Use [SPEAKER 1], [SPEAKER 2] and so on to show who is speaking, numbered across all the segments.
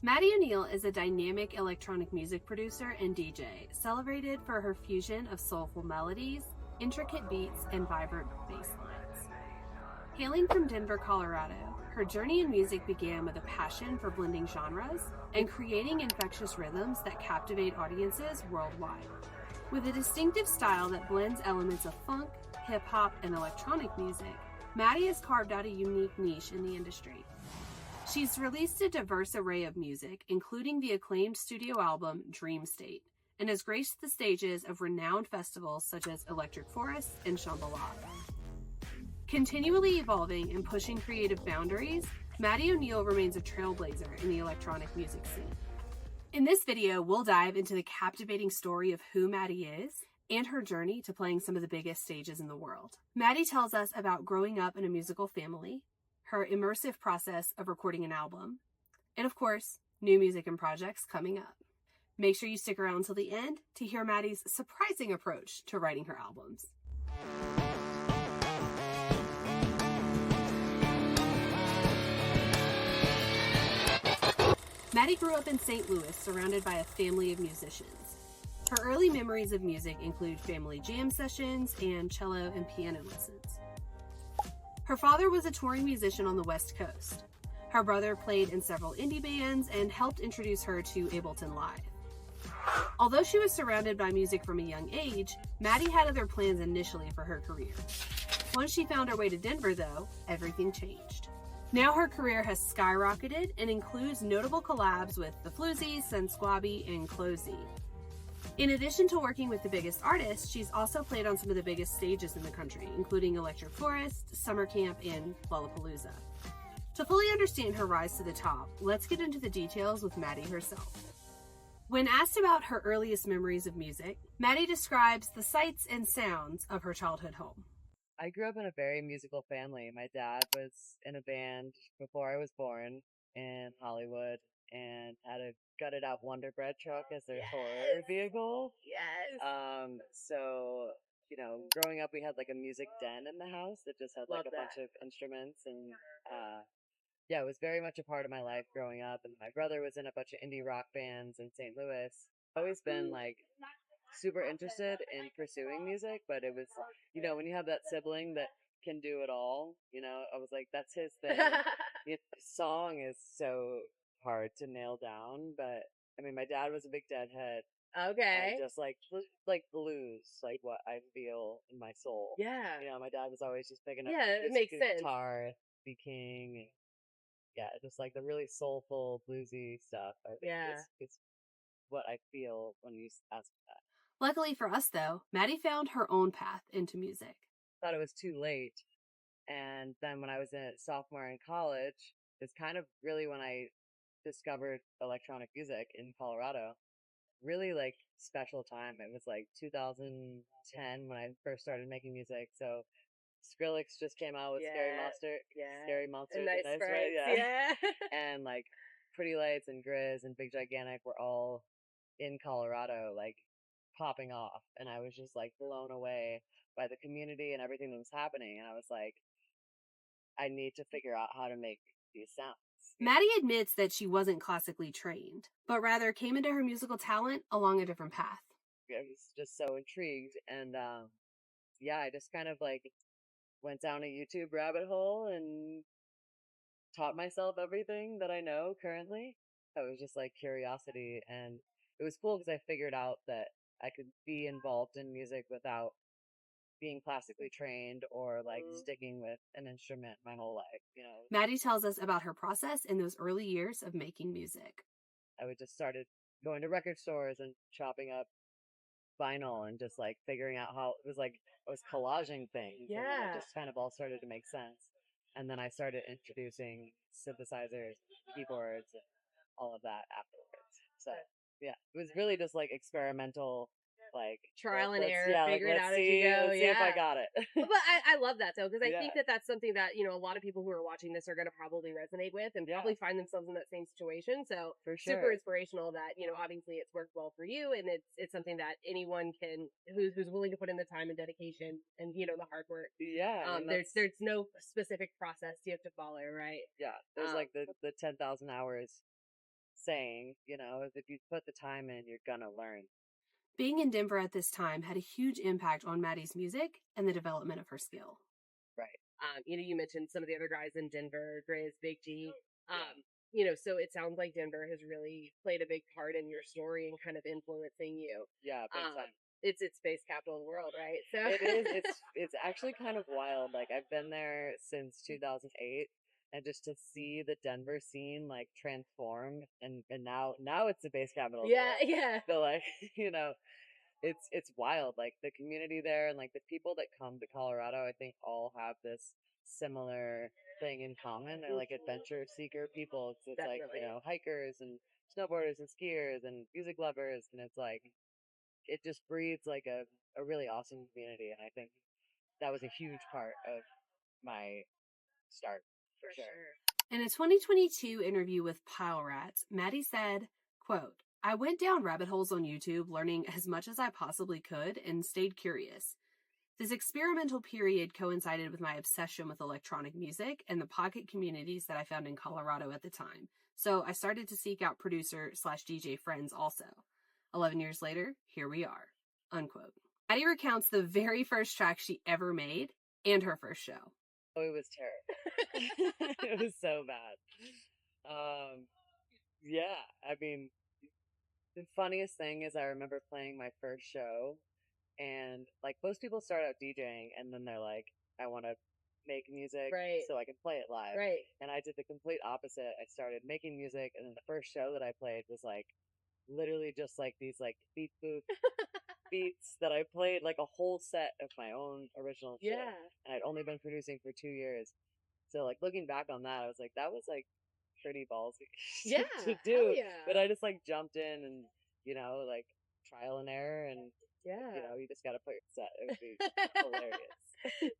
[SPEAKER 1] Maddy O'Neal is a dynamic electronic music producer and DJ, celebrated for her fusion of soulful melodies, intricate beats, and vibrant bass lines. Hailing from Denver, Colorado, her journey in music began with a passion for blending genres and creating infectious rhythms that captivate audiences worldwide. With a distinctive style that blends elements of funk, hip-hop, and electronic music, Maddy has carved out a unique niche in the industry. She's released a diverse array of music, including the acclaimed studio album Dream State, and has graced the stages of renowned festivals such as Electric Forest and Shambhala. Continually evolving and pushing creative boundaries, Maddy O'Neal remains a trailblazer in the electronic music scene. In this video, we'll dive into the captivating story of who Maddy is and her journey to playing some of the biggest stages in the world. Maddy tells us about growing up in a musical family, her immersive process of recording an album, and of course, new music and projects coming up. Make sure you stick around till the end to hear Maddy's surprising approach to writing her albums. Maddy grew up in St. Louis, surrounded by a family of musicians. Her early memories of music include family jam sessions and cello and piano lessons. Her father was a touring musician on the West Coast. Her brother played in several indie bands and helped introduce her to Ableton Live. Although she was surrounded by music from a young age, Maddy had other plans initially for her career. Once she found her way to Denver, though, everything changed. Now her career has skyrocketed and includes notable collabs with The Floozies, Sen Squabby, and Closey. In addition to working with the biggest artists, she's also played on some of the biggest stages in the country, including Electric Forest, Summer Camp, and Lollapalooza. To fully understand her rise to the top, let's get into the details with Maddy herself. When asked about her earliest memories of music, Maddy describes the sights and sounds of her childhood home.
[SPEAKER 2] I grew up in a very musical family. My dad was in a band before I was born in Hollywood and had a gutted out Wonder Bread truck as their tour vehicle.
[SPEAKER 3] Yes.
[SPEAKER 2] So, growing up we had like a music den in the house that just had like bunch of instruments and it was very much a part of my life growing up. And my brother was in a bunch of indie rock bands in St. Louis. Always been like super interested in pursuing music, but it was, when you have that sibling that can do it all, I was like, that's his thing. Song is so hard to nail down, but I mean, my dad was a big Deadhead.
[SPEAKER 3] Okay.
[SPEAKER 2] Just like blues, like what I feel in my soul.
[SPEAKER 3] Yeah.
[SPEAKER 2] My dad was always just picking up
[SPEAKER 3] it makes
[SPEAKER 2] guitar, B. King, and just like the really soulful, bluesy stuff. I think it's what I feel when you ask that.
[SPEAKER 1] Luckily for us, though, Maddy found her own path into music.
[SPEAKER 2] Thought it was too late. And then when I was a sophomore in college, it's kind of really when I discovered electronic music in Colorado. Really like special time. It was like 2010 when I first started making music. So Skrillex just came out with Scary Monster.
[SPEAKER 3] Yeah.
[SPEAKER 2] Scary Monster.
[SPEAKER 3] Nice
[SPEAKER 2] right?
[SPEAKER 3] Yeah.
[SPEAKER 2] And like Pretty Lights and Grizz and Big Gigantic were all in Colorado, like popping off. And I was just like blown away by the community and everything that was happening. And I was like, I need to figure out how to make these sounds.
[SPEAKER 1] Maddy admits that she wasn't classically trained, but rather came into her musical talent along a different path.
[SPEAKER 2] I was just so intrigued. And I just kind of like went down a YouTube rabbit hole and taught myself everything that I know currently. It was just like curiosity, and it was cool because I figured out that I could be involved in music without being classically trained or like sticking with an instrument my whole life,
[SPEAKER 1] Maddy tells us about her process in those early years of making music.
[SPEAKER 2] I would just started going to record stores and chopping up vinyl and just like figuring out how it was like I was collaging things.
[SPEAKER 3] Yeah.
[SPEAKER 2] And it just kind of all started to make sense. And then I started introducing synthesizers, keyboards, and all of that afterwards. So it was really just like experimental, like
[SPEAKER 3] trial and error, figure it out as
[SPEAKER 2] see,
[SPEAKER 3] you go.
[SPEAKER 2] Let's see if I got it.
[SPEAKER 3] But I love that though, because I think that that's something that a lot of people who are watching this are going to probably resonate with and probably find themselves in that same situation. So
[SPEAKER 2] for sure,
[SPEAKER 3] super inspirational that obviously it's worked well for you, and it's something that anyone can who's willing to put in the time and dedication and the hard work.
[SPEAKER 2] Yeah,
[SPEAKER 3] there's no specific process you have to follow, right?
[SPEAKER 2] Yeah, there's like the 10,000 hours saying, you know, is if you put the time in, you're gonna learn.
[SPEAKER 1] Being in Denver at this time had a huge impact on Maddy's music and the development of her skill.
[SPEAKER 2] Right.
[SPEAKER 3] You mentioned some of the other guys in Denver, Grizz, Big G.
[SPEAKER 2] Yeah.
[SPEAKER 3] So it sounds like Denver has really played a big part in your story and kind of influencing you.
[SPEAKER 2] Yeah, big time.
[SPEAKER 3] It's space capital of the world, right? So
[SPEAKER 2] It is. It's actually kind of wild. Like I've been there since 2008, and just to see the Denver scene like transform, and now it's the base capital.
[SPEAKER 3] Yeah, yeah.
[SPEAKER 2] So like you know, it's wild. Like the community there and like the people that come to Colorado, I think all have this similar thing in common. They're like adventure seeker people. It's like, you know, hikers and snowboarders and skiers and music lovers, and it's like it just breeds like a really awesome community, and I think that was a huge part of my start for sure.
[SPEAKER 1] In a 2022 interview with Pile Rats, Maddy said, quote, "I went down rabbit holes on YouTube learning as much as I possibly could and stayed curious. This experimental period coincided with my obsession with electronic music and the pocket communities that I found in Colorado at the time. So I started to seek out producer/DJ friends also. 11 years later, here we are." Unquote. Maddy recounts the very first track she ever made and her first show.
[SPEAKER 2] Oh, it was terrible. It was so bad. Yeah, I mean, the funniest thing is I remember playing my first show, and like most people start out DJing and then they're like, I want to make music so I can play it live.
[SPEAKER 3] Right.
[SPEAKER 2] And I did the complete opposite. I started making music, and then the first show that I played was like literally just like these like beat boop beats that I played like a whole set of my own original shit.
[SPEAKER 3] Yeah.
[SPEAKER 2] And I'd only been producing for 2 years. So like looking back on that, I was like, that was like pretty ballsy
[SPEAKER 3] Yeah.
[SPEAKER 2] to do.
[SPEAKER 3] Yeah.
[SPEAKER 2] But I just like jumped in and, you know, like trial and error, and
[SPEAKER 3] Yeah.
[SPEAKER 2] you know, you just gotta put your set. It would be hilarious.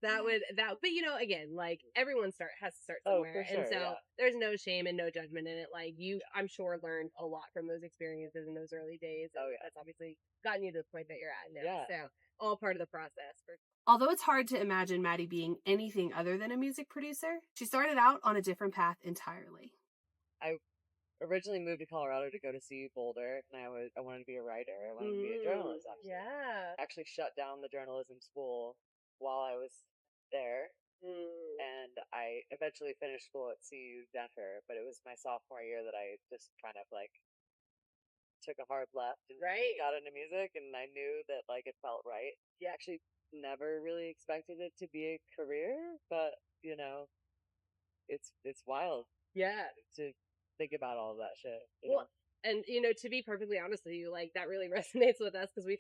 [SPEAKER 3] But you know, again, like everyone has to start
[SPEAKER 2] Oh,
[SPEAKER 3] somewhere.
[SPEAKER 2] for sure,
[SPEAKER 3] And so
[SPEAKER 2] yeah.
[SPEAKER 3] there's no shame and no judgment in it. Like I'm sure learned a lot from those experiences in those early days.
[SPEAKER 2] Oh, yeah.
[SPEAKER 3] That's obviously gotten you to the point that you're at now.
[SPEAKER 2] Yeah.
[SPEAKER 3] So all part of the process.
[SPEAKER 1] Although it's hard to imagine Maddy being anything other than a music producer, she started out on a different path entirely.
[SPEAKER 2] I originally moved to Colorado to go to see Boulder, and I wanted to be a writer. I wanted to be a journalist. Actually.
[SPEAKER 3] Yeah.
[SPEAKER 2] Actually shut down the journalism school while I was there. And I eventually finished school at CU Denver, but it was my sophomore year that I just kind of like took a hard left and got into music, and I knew that like it felt right. Yeah, actually never really expected it to be a career, but you know, it's wild.
[SPEAKER 3] Yeah.
[SPEAKER 2] To think about all of that shit.
[SPEAKER 3] Well, and you know, to be perfectly honest with you, like that really resonates with us because we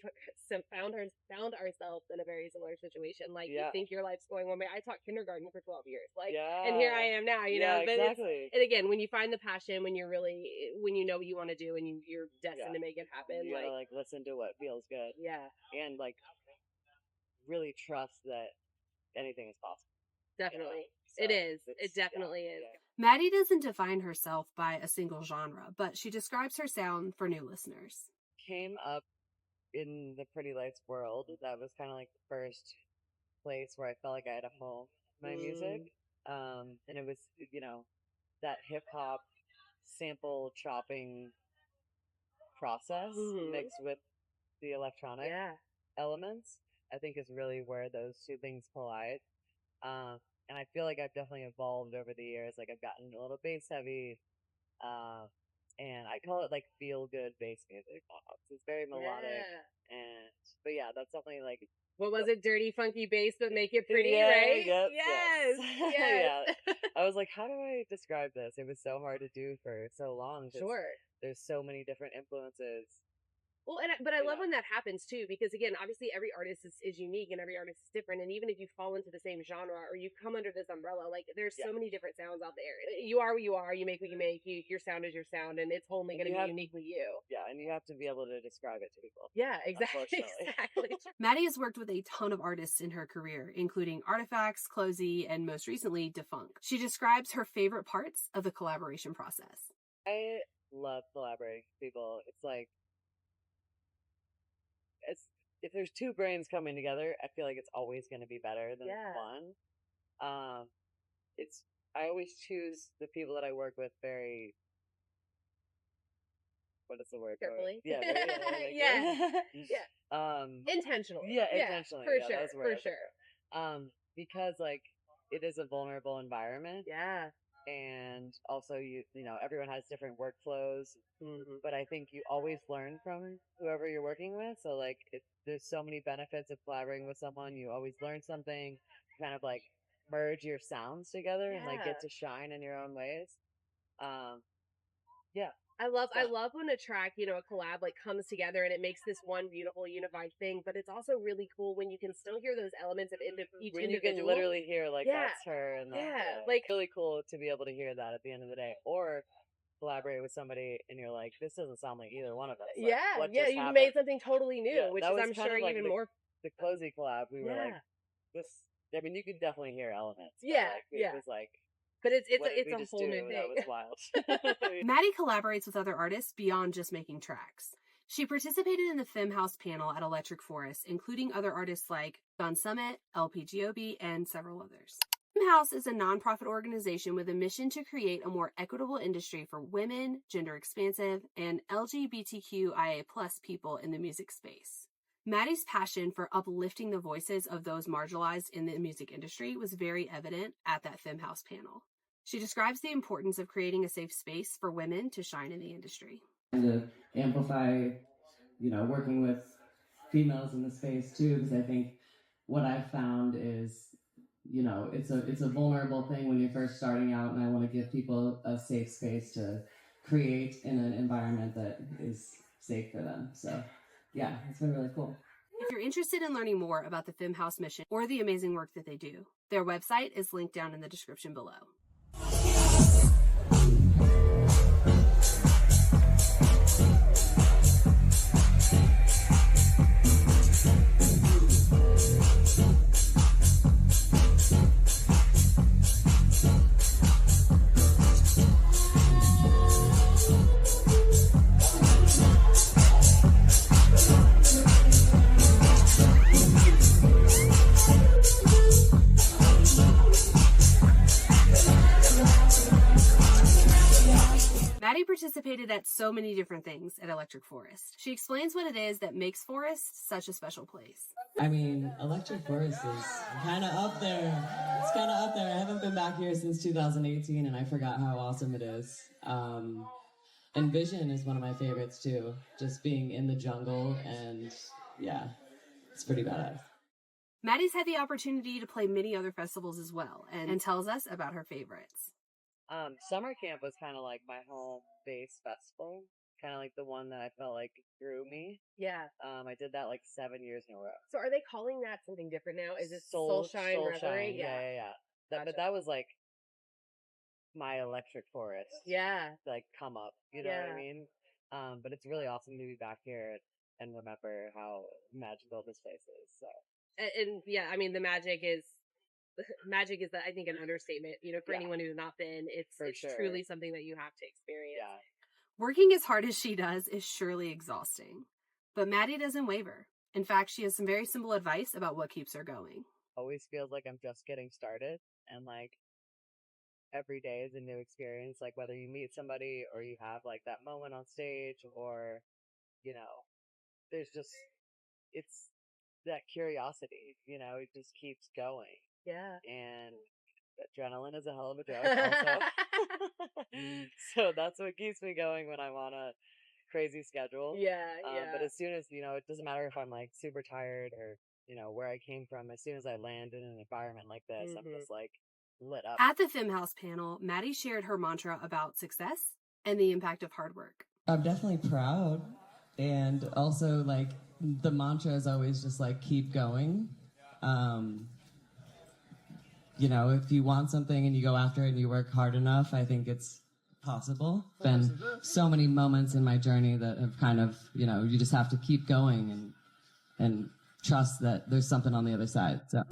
[SPEAKER 3] found ourselves in a very similar situation. Like you think your life's going one way. I taught kindergarten for 12 years, like, and here I am now. You know, but
[SPEAKER 2] exactly.
[SPEAKER 3] And again, when you find the passion, when you know what you want to do, and you're destined to make it happen,
[SPEAKER 2] you gotta like listen to what feels good.
[SPEAKER 3] Yeah,
[SPEAKER 2] and like really trust that anything is possible.
[SPEAKER 3] Definitely.
[SPEAKER 2] So
[SPEAKER 3] it is. It definitely is.
[SPEAKER 1] Yeah. Maddy doesn't define herself by a single genre, but she describes her sound for new listeners.
[SPEAKER 2] Came up in the Pretty Lights world. That was kind of like the first place where I felt like I had a home in my music. And it was, you know, that hip hop sample chopping process mixed with the electronic elements, I think is really where those two things collide. And I feel like I've definitely evolved over the years. Like I've gotten a little bass heavy, and I call it like feel good bass music. It's very melodic, but yeah, that's definitely like.
[SPEAKER 3] What was it? Dirty, funky bass, but make it pretty, right?
[SPEAKER 2] Yes.
[SPEAKER 3] Yes.
[SPEAKER 2] I was like, how do I describe this? It was so hard to do for so long.
[SPEAKER 3] Sure.
[SPEAKER 2] There's so many different influences.
[SPEAKER 3] Well, but I love when that happens too, because again, obviously every artist is unique and every artist is different. And even if you fall into the same genre or you come under this umbrella, like there's so many different sounds out there. You are what you are. You make what you make. Your sound is your sound, and it's only going to be uniquely you.
[SPEAKER 2] Yeah, and you have to be able to describe it to people.
[SPEAKER 3] Yeah, exactly.
[SPEAKER 1] Maddy has worked with a ton of artists in her career, including Artifacts, Closey, and most recently, Defunk. She describes her favorite parts of the collaboration process.
[SPEAKER 2] I love collaborating with people. It's like, if there's two brains coming together, I feel like it's always going to be better than one. I always choose the people that I work with very what is the word?
[SPEAKER 3] Carefully.
[SPEAKER 2] Yeah. Very, like,
[SPEAKER 3] Yeah. Yeah. Intentionally.
[SPEAKER 2] Yeah, intentionally.
[SPEAKER 3] For
[SPEAKER 2] Yeah,
[SPEAKER 3] sure.
[SPEAKER 2] that was the word I
[SPEAKER 3] For
[SPEAKER 2] was
[SPEAKER 3] sure.
[SPEAKER 2] looking for. Because like it is a vulnerable environment.
[SPEAKER 3] Yeah.
[SPEAKER 2] And also you know everyone has different workflows, but I think you always learn from whoever you're working with. So like there's so many benefits of collaborating with someone. You always learn something, kind of like merge your sounds together and like get to shine in your own ways. Yeah.
[SPEAKER 3] I love when a track, you know, a collab like comes together and it makes this one beautiful unified thing. But it's also really cool when you can still hear those elements of each
[SPEAKER 2] when
[SPEAKER 3] individual.
[SPEAKER 2] you can literally hear like that's her and that's
[SPEAKER 3] like
[SPEAKER 2] really cool to be able to hear that at the end of the day, or collaborate with somebody and you're like, this doesn't sound like either one of us. Like,
[SPEAKER 3] you
[SPEAKER 2] happened?
[SPEAKER 3] made something totally new, which is I'm sure
[SPEAKER 2] like
[SPEAKER 3] even more.
[SPEAKER 2] The cozy collab, we were like, this. I mean, you could definitely hear elements. But it was like.
[SPEAKER 3] But it's a whole new thing.
[SPEAKER 2] That was wild.
[SPEAKER 1] Maddy collaborates with other artists beyond just making tracks. She participated in the Femme House panel at Electric Forest, including other artists like Don Summit, LPGOB, and several others. Femme House is a nonprofit organization with a mission to create a more equitable industry for women, gender expansive, and LGBTQIA+ people in the music space. Maddy's passion for uplifting the voices of those marginalized in the music industry was very evident at that Femme House panel. She describes the importance of creating a safe space for women to shine in the industry.
[SPEAKER 4] And to amplify, you know, working with females in the space too, because I think what I've found is, you know, it's a vulnerable thing when you're first starting out, and I want to give people a safe space to create in an environment that is safe for them. So yeah, it's been really cool.
[SPEAKER 1] If you're interested in learning more about the Femme House mission or the amazing work that they do, their website is linked down in the description below. Maddy participated at so many different things at Electric Forest. She explains what it is that makes Forest such a special place.
[SPEAKER 4] I mean, Electric Forest is kind of up there. It's kind of up there. I haven't been back here since 2018, and I forgot how awesome it is. And Vision is one of my favorites, too. Just being in the jungle, and yeah, it's pretty badass.
[SPEAKER 1] Maddy's had the opportunity to play many other festivals as well, and tells us about her favorites.
[SPEAKER 2] Summer camp was kind of like my home base festival, kind of like the one that I felt like grew me.
[SPEAKER 3] Yeah.
[SPEAKER 2] I did that like 7 years in a row.
[SPEAKER 3] So are they calling that something different now? Is it Soul Shine Reverie?
[SPEAKER 2] Yeah.
[SPEAKER 3] Gotcha.
[SPEAKER 2] But that was like my Electric Forest.
[SPEAKER 3] Yeah.
[SPEAKER 2] Like come up, you know what I mean? But it's really awesome to be back here and remember how magical this place is. So.
[SPEAKER 3] And yeah, I mean the magic is I think an understatement, you know, for anyone who's not been, it's truly something that you have to experience.
[SPEAKER 2] Yeah.
[SPEAKER 1] Working as hard as she does is surely exhausting, but Maddy doesn't waver. In fact, she has some very simple advice about what keeps her going.
[SPEAKER 2] Always feels like I'm just getting started, and like every day is a new experience, like whether you meet somebody or you have like that moment on stage, or you know, there's just it's that curiosity, you know, it just keeps going.
[SPEAKER 3] Yeah.
[SPEAKER 2] And adrenaline is a hell of a drug also. So that's what keeps me going when I'm on a crazy schedule.
[SPEAKER 3] Yeah.
[SPEAKER 2] But as soon as, you know, it doesn't matter if I'm like super tired or, you know, where I came from, as soon as I land in an environment like this, I'm just like lit up.
[SPEAKER 1] At the Femme House panel, Maddy shared her mantra about success and the impact of hard work.
[SPEAKER 4] I'm definitely proud. And also, like, the mantra is always just like, keep going. You know, if you want something and you go after it and you work hard enough, I think it's possible. Been so many moments in my journey that have kind of, you know, you just have to keep going and trust that there's something on the other side. So.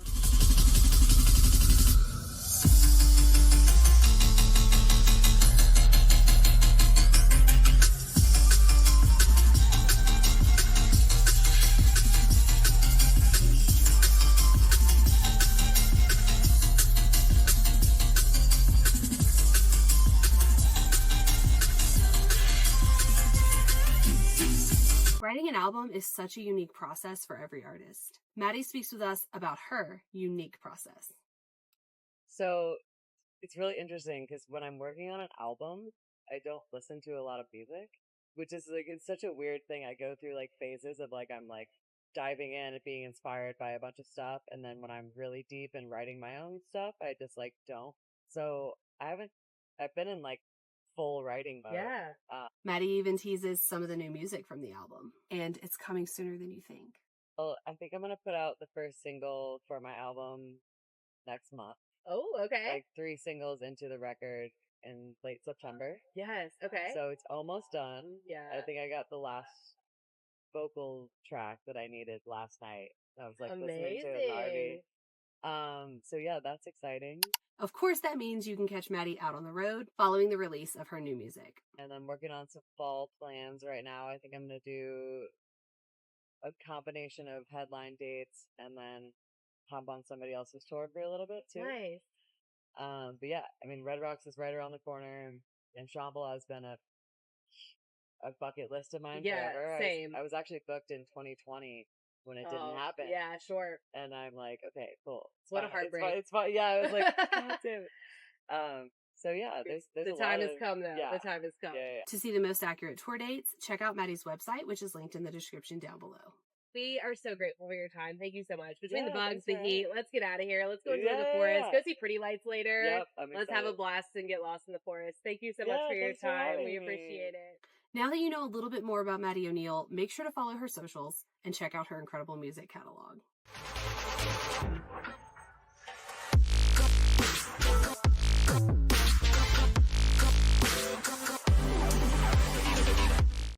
[SPEAKER 1] Writing an album is such a unique process for every artist. Maddy speaks with us about her unique process.
[SPEAKER 2] So it's really interesting because when I'm working on an album, I don't listen to a lot of music, which is like, it's such a weird thing. I go through like phases of like, I'm like diving in and being inspired by a bunch of stuff. And then when I'm really deep in writing my own stuff, I just like don't. So I've been in like full writing mode.
[SPEAKER 3] Yeah.
[SPEAKER 1] Maddy even teases some of the new music from the album, and it's coming sooner than you think.
[SPEAKER 2] Well, I think I'm going to put out the first single for my album next month.
[SPEAKER 3] Oh, okay.
[SPEAKER 2] Like 3 singles into the record in late September.
[SPEAKER 3] Yes. Okay.
[SPEAKER 2] So it's almost done.
[SPEAKER 3] Yeah.
[SPEAKER 2] I think I got the last vocal track that I needed last night. I was like listening to it in the RV. So yeah, that's exciting.
[SPEAKER 1] Of course, that means you can catch Maddy out on the road following the release of her new music.
[SPEAKER 2] And I'm working on some fall plans right now. I think I'm going to do a combination of headline dates and then hop on somebody else's tour for a little bit too.
[SPEAKER 3] Nice.
[SPEAKER 2] But yeah, I mean, Red Rocks is right around the corner, and Shambhala has been a bucket list of mine forever.
[SPEAKER 3] Same.
[SPEAKER 2] I was actually booked in 2020 when it didn't happen.
[SPEAKER 3] Yeah, sure.
[SPEAKER 2] And I'm like, okay, cool.
[SPEAKER 3] What a heartbreak.
[SPEAKER 2] It's fine. Yeah, I was like, God damn it. So yeah, there's
[SPEAKER 3] the time has come though.
[SPEAKER 2] Yeah.
[SPEAKER 3] The time has come.
[SPEAKER 2] Yeah.
[SPEAKER 1] To see the most accurate tour dates, check out Maddy's website, which is linked in the description down below.
[SPEAKER 3] We are so grateful for your time. Thank you so much. Between the
[SPEAKER 2] Yeah,
[SPEAKER 3] bugs, the
[SPEAKER 2] thanks,
[SPEAKER 3] heat, let's get out of here. Let's go enjoy the forest. Go see Pretty Lights later.
[SPEAKER 2] Yep, I'm
[SPEAKER 3] Let's
[SPEAKER 2] excited.
[SPEAKER 3] have a blast and get lost in the forest. Thank you so much for your
[SPEAKER 2] thanks for
[SPEAKER 3] time.
[SPEAKER 2] having
[SPEAKER 3] We
[SPEAKER 2] me.
[SPEAKER 3] appreciate it.
[SPEAKER 1] Now that you know a little bit more about Maddy O'Neal, make sure to follow her socials and check out her incredible music catalog.